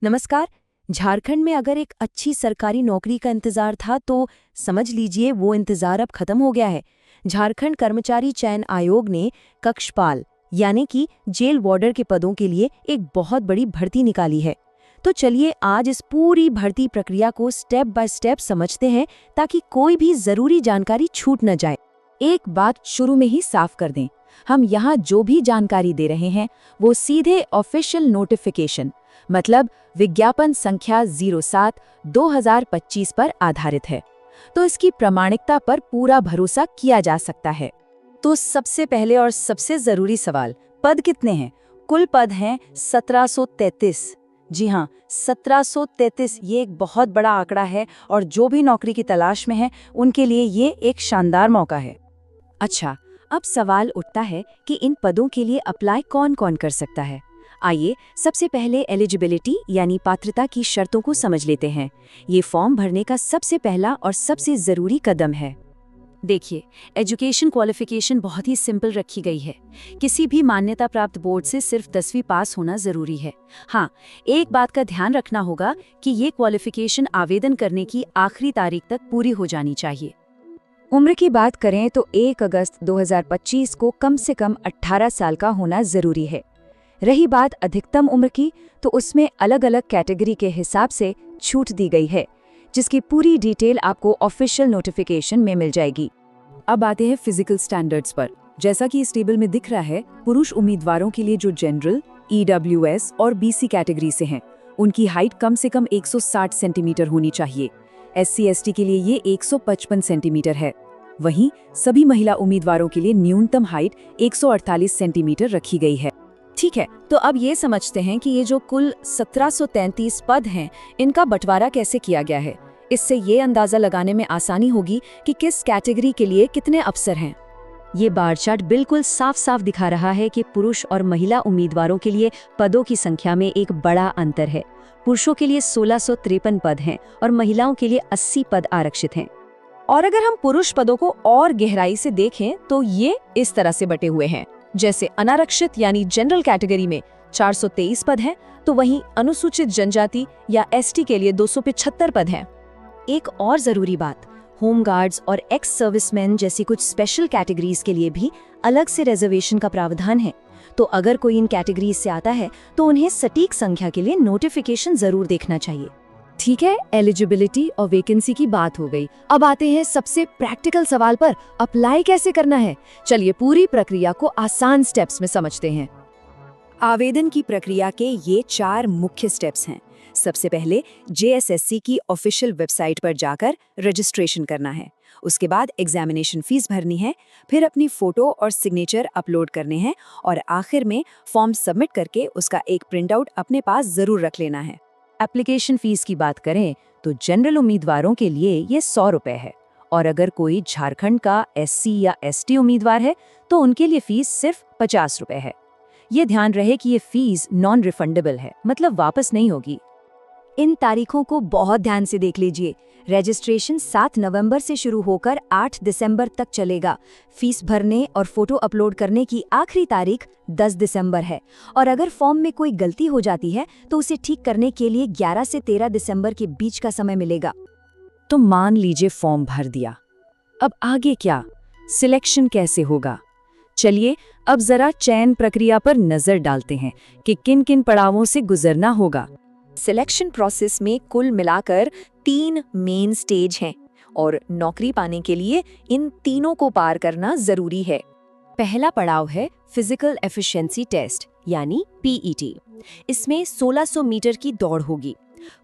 नमस्कार। झारखंड में अगर एक अच्छी सरकारी नौकरी का इंतजार था तो समझ लीजिए वो इंतजार अब खत्म हो गया है। झारखंड कर्मचारी चयन आयोग ने कक्षपाल यानी कि जेल वार्डर के पदों के लिए एक बहुत बड़ी भर्ती निकाली है। तो चलिए आज इस पूरी भर्ती प्रक्रिया को स्टेप बाय स्टेप समझते हैं ताकि कोई भी जरूरी जानकारी छूट न जाए। एक बात शुरू में ही साफ कर दें, हम यहाँ जो भी जानकारी दे रहे हैं वो सीधे ऑफिशियल नोटिफिकेशन मतलब विज्ञापन संख्या 07/2025 पर आधारित है, तो इसकी प्रामाणिकता पर पूरा भरोसा किया जा सकता है। तो सबसे पहले और सबसे जरूरी सवाल, पद कितने हैं? कुल पद हैं 1733। जी हाँ, 1733 ये एक बहुत बड़ा आंकड़ा है और जो भी नौकरी की तलाश में है उनके लिए ये एक शानदार मौका है। अच्छा, अब सवाल उठता है कि इन पदों के लिए अप्लाई कौन कौन कर सकता है। आइए सबसे पहले एलिजिबिलिटी यानी पात्रता की शर्तों को समझ लेते हैं। ये फॉर्म भरने का सबसे पहला और सबसे ज़रूरी कदम है। देखिए, एजुकेशन क्वालिफिकेशन बहुत ही सिंपल रखी गई है। किसी भी मान्यता प्राप्त बोर्ड से सिर्फ 10वीं पास होना जरूरी है। हाँ, एक बात का ध्यान रखना होगा कि ये क्वालिफिकेशन आवेदन करने की आखिरी तारीख तक पूरी हो जानी चाहिए। उम्र की बात करें तो 1 अगस्त 2025 को कम से कम 18 साल का होना ज़रूरी है। रही बात अधिकतम उम्र की, तो उसमें अलग अलग कैटेगरी के हिसाब से छूट दी गई है, जिसकी पूरी डिटेल आपको ऑफिशियल नोटिफिकेशन में मिल जाएगी। अब आते हैं फिजिकल स्टैंडर्ड्स पर। जैसा कि इस टेबल में दिख रहा है, पुरुष उम्मीदवारों के लिए जो जनरल, EWS और BC कैटेगरी से हैं, उनकी हाइट कम से कम 160 सेंटीमीटर होनी चाहिए। SC/ST के लिए ये 155 सेंटीमीटर है। वहीं सभी महिला उम्मीदवारों के लिए न्यूनतम हाइट 148 सेंटीमीटर रखी गई है। ठीक है, तो अब ये समझते हैं कि ये जो कुल 1733 पद हैं, इनका बंटवारा कैसे किया गया है। इससे ये अंदाजा लगाने में आसानी होगी कि किस कैटेगरी के लिए कितने अफसर हैं। ये बार चार्ट बिल्कुल साफ साफ दिखा रहा है कि पुरुष और महिला उम्मीदवारों के लिए पदों की संख्या में एक बड़ा अंतर है। पुरुषों के लिए 1653 पद हैं और महिलाओं के लिए 80 पद आरक्षित हैं। और अगर हम पुरुष पदों को और गहराई से देखें तो ये इस तरह से बटे हुए हैं। जैसे अनारक्षित यानी जनरल कैटेगरी में 423 पद हैं, तो वहीं अनुसूचित जनजाति या ST के लिए 275 पद हैं। एक और जरूरी बात, होम गार्ड्स और एक्स सर्विसमैन जैसी कुछ स्पेशल कैटेगरीज के लिए भी अलग से रिजर्वेशन का प्रावधान है। तो अगर कोई इन कैटेगरीज से आता है तो उन्हें सटीक संख्या के लिए नोटिफिकेशन जरूर देखना चाहिए। ठीक है, एलिजिबिलिटी और वैकेंसी की बात हो गई। अब आते हैं सबसे प्रैक्टिकल सवाल पर, अप्लाई कैसे करना है। चलिए पूरी प्रक्रिया को आसान स्टेप्स में समझते हैं। आवेदन की प्रक्रिया के ये 4 मुख्य स्टेप्स हैं। सबसे पहले JSSC की ऑफिशियल वेबसाइट पर जाकर रजिस्ट्रेशन करना है। उसके बाद एग्जामिनेशन फीस भरनी है, फिर अपनी फोटो और सिग्नेचर अपलोड करने हैं और आखिर में फॉर्म सबमिट करके उसका एक प्रिंट आउट अपने पास जरूर रख लेना है। एप्लीकेशन फीस की बात करें तो जनरल उम्मीदवारों के लिए ये 100 रुपए है और अगर कोई झारखंड का SC या ST उम्मीदवार है तो उनके लिए फीस सिर्फ 50 रुपए है। ये ध्यान रहे कि ये फीस नॉन रिफंडेबल है, मतलब वापस नहीं होगी। इन तारीखों को बहुत ध्यान से देख लीजिए। रजिस्ट्रेशन 7 नवंबर से शुरू होकर 8 दिसंबर तक चलेगा। फीस भरने और फोटो अपलोड करने की आखिरी तारीख 10 दिसंबर है और अगर फॉर्म में कोई गलती हो जाती है तो उसे ठीक करने के लिए 11 से 13 दिसंबर के बीच का समय मिलेगा। तो मान लीजिए फॉर्म भर दिया, अब आगे क्या, सिलेक्शन कैसे होगा। चलिए अब जरा चयन प्रक्रिया पर नजर डालते हैं कि किन किन पड़ावों से गुजरना होगा। सिलेक्शन प्रोसेस में कुल मिलाकर 3 मेन स्टेज हैं और नौकरी पाने के लिए इन तीनों को पार करना जरूरी है। पहला पड़ाव है फिजिकल एफिशिएंसी टेस्ट यानी PET। इसमें 1600 मीटर की दौड़ होगी।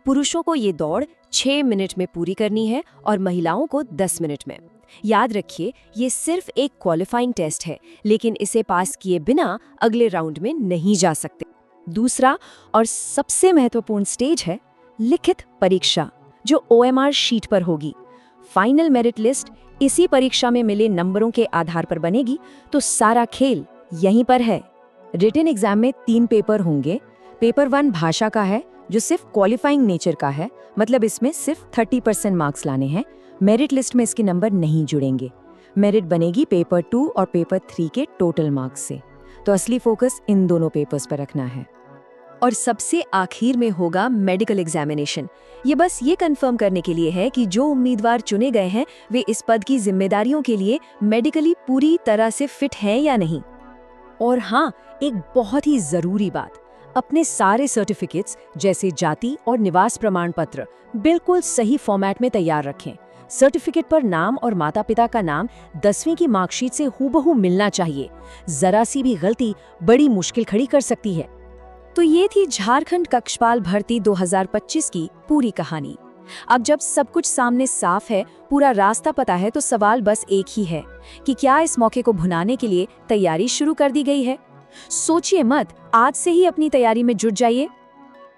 पुरुषों को ये दौड़ 6 मिनट में पूरी करनी है और महिलाओं को 10 मिनट में। याद रखिए, ये सिर्फ एक क्वालिफाइंग टेस्ट है, लेकिन इसे पास किए बिना अगले राउंड में नहीं जा सकते। दूसरा और सबसे महत्वपूर्ण स्टेज है लिखित परीक्षा, जो OMR शीट पर होगी। फाइनल मेरिट लिस्ट इसी परीक्षा में मिले नंबरों के आधार पर बनेगी, तो सारा खेल यहीं पर है। रिटन एग्जाम में 3 पेपर होंगे। पेपर 1 भाषा का है, जो सिर्फ क्वालिफाइंग नेचर का है, मतलब इसमें सिर्फ 30% मार्क्स लाने हैं। मेरिट लिस्ट में इसके नंबर नहीं जुड़ेंगे। मेरिट बनेगी पेपर 2 और पेपर 3 के टोटल मार्क्स से। तो असली फोकस इन दोनों पेपर्स पर रखना है। और सबसे आखिर में होगा मेडिकल एग्जामिनेशन। ये बस ये कंफर्म करने के लिए है कि जो उम्मीदवार चुने गए हैं वे इस पद की जिम्मेदारियों के लिए मेडिकली पूरी तरह से फिट हैं या नहीं। और हाँ, एक बहुत ही जरूरी बात, अपने सारे सर्टिफिकेट्स जैसे जाति और निवास प्रमाण पत्र बिल्कुल सही फॉर्मेट में तैयार रखें। सर्टिफिकेट पर नाम और माता पिता का नाम 10वीं की मार्कशीट से हूबहू मिलना चाहिए। जरा सी भी गलती बड़ी मुश्किल खड़ी कर सकती है। तो ये थी झारखंड कक्षपाल भर्ती 2025 की पूरी कहानी। अब जब सब कुछ सामने साफ है, पूरा रास्ता पता है, तो सवाल बस एक ही है कि क्या इस मौके को भुनाने के लिए तैयारी शुरू कर दी गई है? सोचिए मत, आज से ही अपनी तैयारी में जुट जाइए।